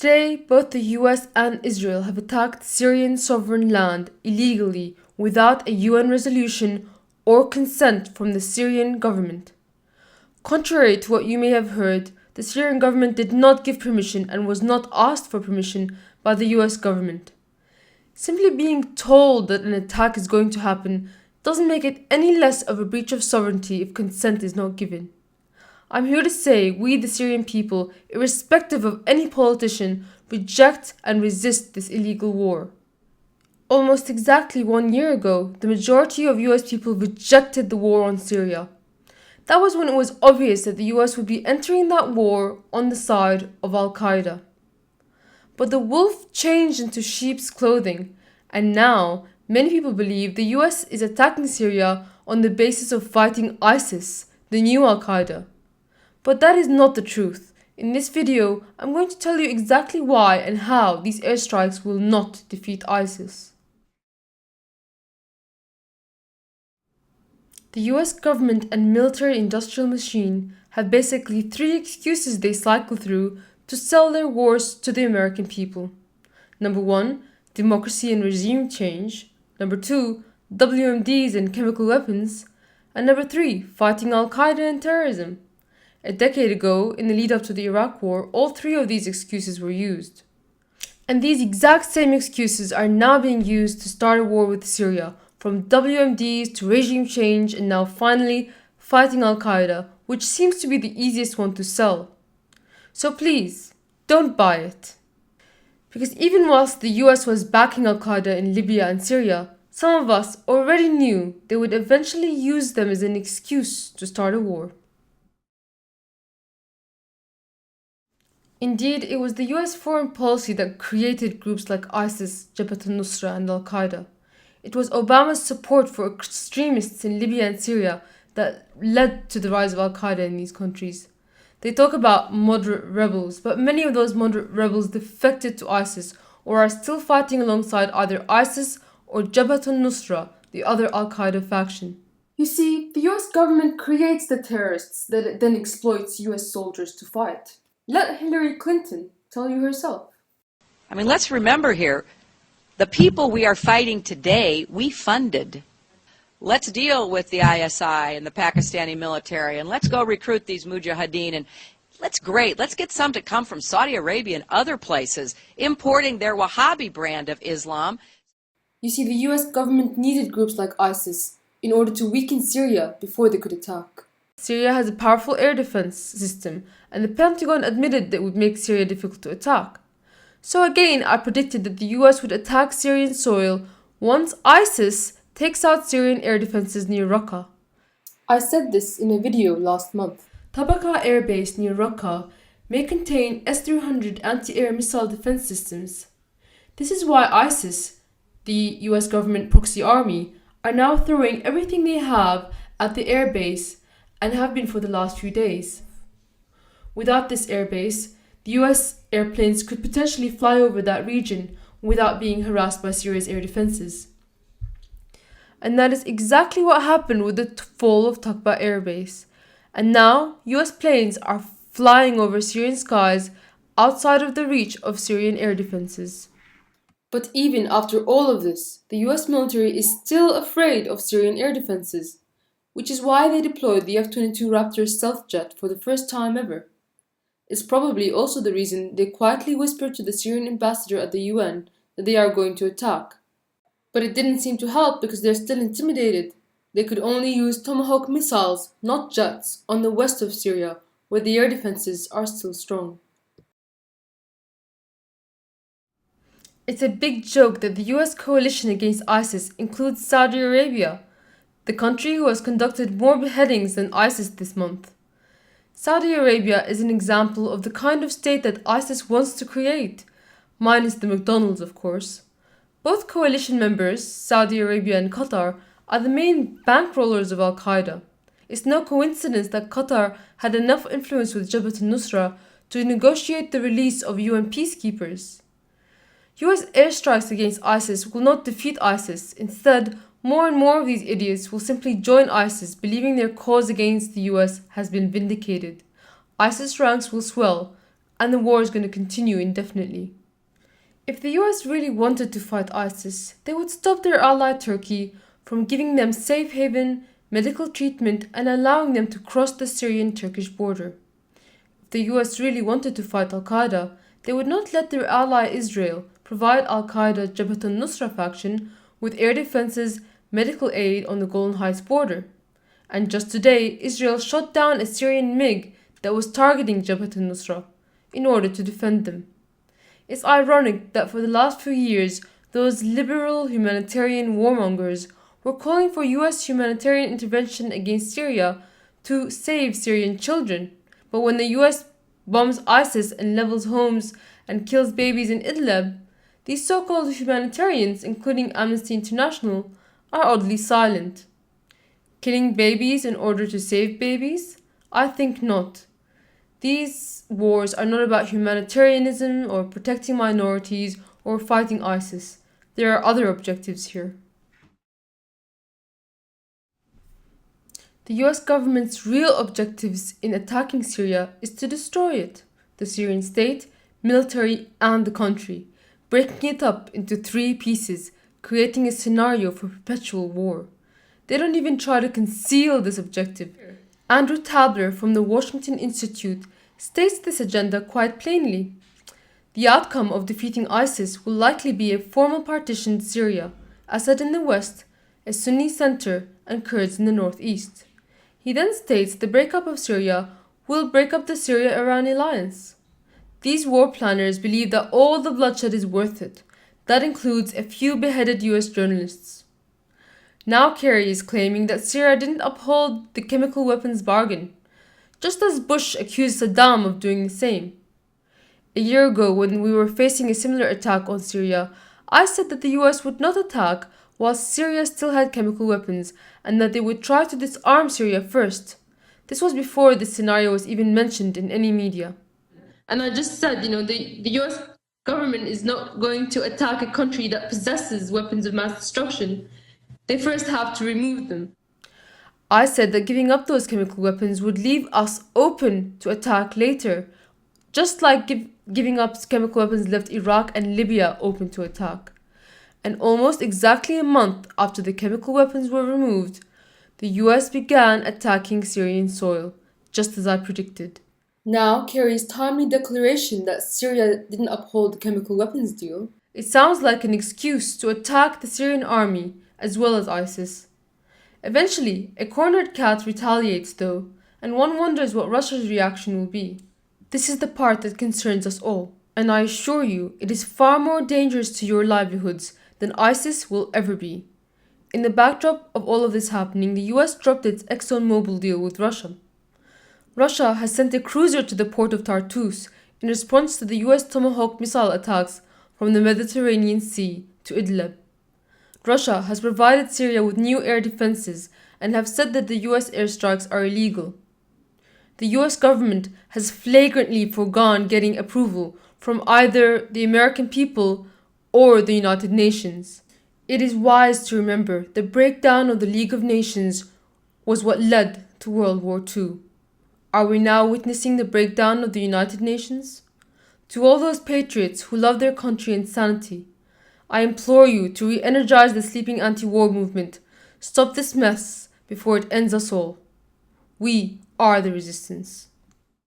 Today, both the US and Israel have attacked Syrian sovereign land illegally without a UN resolution or consent from the Syrian government. Contrary to what you may have heard, the Syrian government did not give permission and was not asked for permission by the US government. Simply being told that an attack is going to happen doesn't make it any less of a breach of sovereignty if consent is not given. I'm here to say we, the Syrian people, irrespective of any politician, reject and resist this illegal war. Almost exactly 1 year ago, the majority of US people rejected the war on Syria. That was when it was obvious that the US would be entering that war on the side of Al-Qaeda. But the wolf changed into sheep's clothing, and now many people believe the US is attacking Syria on the basis of fighting ISIS, the new Al-Qaeda. But that is not the truth. In this video, I'm going to tell you exactly why and how these airstrikes will not defeat ISIS. The US government and military-industrial machine have basically 3 excuses they cycle through to sell their wars to the American people. Number 1, democracy and regime change. Number 2, WMD'S and chemical weapons. And number 3, fighting Al-Qaeda and terrorism. A decade ago, in the lead-up to the Iraq War, all 3 of these excuses were used. And these exact same excuses are now being used to start a war with Syria, from WMDs to regime change and now finally fighting Al-Qaeda, which seems to be the easiest one to sell. So please, don't buy it. Because even whilst the US was backing Al-Qaeda in Libya and Syria, some of us already knew they would eventually use them as an excuse to start a war. Indeed, it was the US foreign policy that created groups like ISIS, Jabhat al-Nusra and Al-Qaeda. It was Obama's support for extremists in Libya and Syria that led to the rise of Al-Qaeda in these countries. They talk about moderate rebels, but many of those moderate rebels defected to ISIS or are still fighting alongside either ISIS or Jabhat al-Nusra, the other Al-Qaeda faction. You see, the US government creates the terrorists that it then exploits US soldiers to fight. Let Hillary Clinton tell you herself. I mean, let's remember here, the people we are fighting today, we funded. Let's deal with the ISI and the Pakistani military, and let's go recruit these mujahideen, and let's get some to come from Saudi Arabia and other places, importing their Wahhabi brand of Islam. You see, the US government needed groups like ISIS in order to weaken Syria before they could attack. Syria has a powerful air defense system, and the Pentagon admitted that it would make Syria difficult to attack. So again, I predicted that the US would attack Syrian soil once ISIS takes out Syrian air defenses near Raqqa. I said this in a video last month. Tabqa Air Base near Raqqa may contain S-300 anti-air missile defense systems. This is why ISIS, the US government proxy army, are now throwing everything they have at the air base and have been for the last few days. Without this air base, the US airplanes could potentially fly over that region without being harassed by Syria's air defenses. And that is exactly what happened with the fall of Tabqa Air Base. And now, US planes are flying over Syrian skies outside of the reach of Syrian air defenses. But even after all of this, the US military is still afraid of Syrian air defenses, which is why they deployed the F-22 Raptor stealth jet for the first time ever. It's probably also the reason they quietly whispered to the Syrian ambassador at the UN that they are going to attack. But it didn't seem to help because they're still intimidated. They could only use Tomahawk missiles, not jets, on the west of Syria, where the air defenses are still strong. It's a big joke that the US coalition against ISIS includes Saudi Arabia, the country who has conducted more beheadings than ISIS this month. Saudi Arabia is an example of the kind of state that ISIS wants to create, minus the McDonald's, of course. Both coalition members, Saudi Arabia and Qatar, are the main bankrollers of Al-Qaeda. It's no coincidence that Qatar had enough influence with Jabhat al-Nusra to negotiate the release of UN peacekeepers. US airstrikes against ISIS will not defeat ISIS. Instead, more and more of these idiots will simply join ISIS, believing their cause against the US has been vindicated. ISIS ranks will swell, and the war is going to continue indefinitely. If the US really wanted to fight ISIS, they would stop their ally Turkey from giving them safe haven, medical treatment, and allowing them to cross the Syrian-Turkish border. If the US really wanted to fight Al-Qaeda, they would not let their ally Israel provide Al-Qaeda Jabhat al-Nusra faction with air defenses, medical aid on the Golan Heights border. And just today, Israel shot down a Syrian MiG that was targeting Jabhat al-Nusra in order to defend them. It's ironic that for the last few years, those liberal humanitarian warmongers were calling for US humanitarian intervention against Syria to save Syrian children. But when the US bombs ISIS and levels homes and kills babies in Idlib, these so-called humanitarians, including Amnesty International, are oddly silent. Killing babies in order to save babies? I think not. These wars are not about humanitarianism or protecting minorities or fighting ISIS. There are other objectives here. The US government's real objectives in attacking Syria is to destroy it, the Syrian state, military, and the country, breaking it up into 3 pieces, creating a scenario for perpetual war. They don't even try to conceal this objective. Andrew Tabler from the Washington Institute states this agenda quite plainly. The outcome of defeating ISIS will likely be a formal partitioned Syria, Assad in the west, a Sunni center, and Kurds in the northeast. He then states the breakup of Syria will break up the Syria-Iran alliance. These war planners believe that all the bloodshed is worth it. That includes a few beheaded US journalists. Now Kerry is claiming that Syria didn't uphold the chemical weapons bargain, just as Bush accused Saddam of doing the same. A year ago, when we were facing a similar attack on Syria, I said that the US would not attack while Syria still had chemical weapons and that they would try to disarm Syria first. This was before this scenario was even mentioned in any media. And I just said, the US government is not going to attack a country that possesses weapons of mass destruction. They first have to remove them. I said that giving up those chemical weapons would leave us open to attack later, just like giving up chemical weapons left Iraq and Libya open to attack. And almost exactly a month after the chemical weapons were removed, the US began attacking Syrian soil, just as I predicted. Now, Kerry's timely declaration that Syria didn't uphold the chemical weapons deal, it sounds like an excuse to attack the Syrian army as well as ISIS. Eventually, a cornered cat retaliates though, and one wonders what Russia's reaction will be. This is the part that concerns us all, and I assure you it is far more dangerous to your livelihoods than ISIS will ever be. In the backdrop of all of this happening, the US dropped its ExxonMobil deal with Russia. Russia has sent a cruiser to the port of Tartus in response to the US Tomahawk missile attacks from the Mediterranean Sea to Idlib. Russia has provided Syria with new air defenses and have said that the US airstrikes are illegal. The US government has flagrantly forgone getting approval from either the American people or the United Nations. It is wise to remember the breakdown of the League of Nations was what led to World War II. Are we now witnessing the breakdown of the United Nations? To all those patriots who love their country and sanity, I implore you to re-energize the sleeping anti-war movement. Stop this mess before it ends us all. We are the resistance.